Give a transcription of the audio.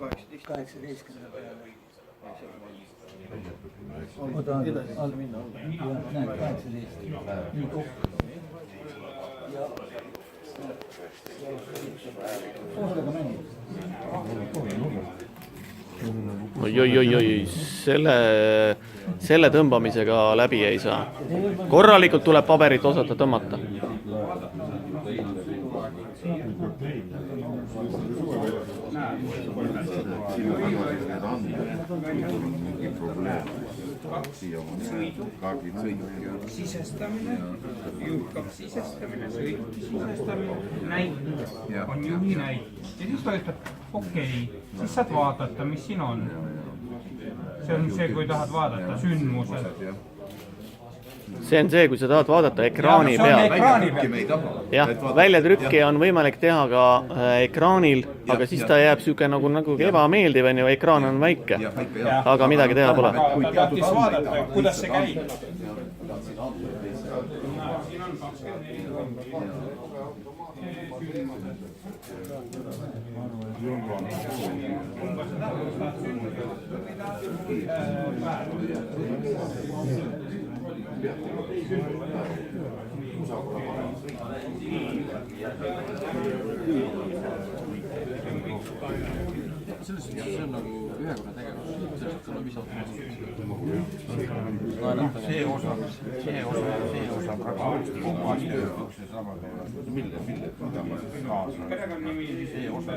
18 peale. Edasi minna. Näed, 18. Nii kokku. Ja kooslega mängib. Oi, selle tõmbamisega läbi ei saa. Korralikult tuleb paberit osata tõmmata. Sisestamine, juhkab sisestamine, sõidu sisestamine, näit on juhi näit. Ja siis ta ütleb, okei, siis saad vaadata, mis siin on. See on see, kui tahad vaadata sündmused. See on see, kui sa tahad vaadata ekraani peal. Jah, väljatrükki on võimalik teha ka ekraanil, aga siis ta jääb siuke nagu ebameeldiv, ekraan on väike, aga midagi teha pole. Tahtis vaadata, kuidas see käib. See on nagu ühekordne tegevus, sellest tuleb ise see osa praegu uuesti kohas tööks ja sama mille see osa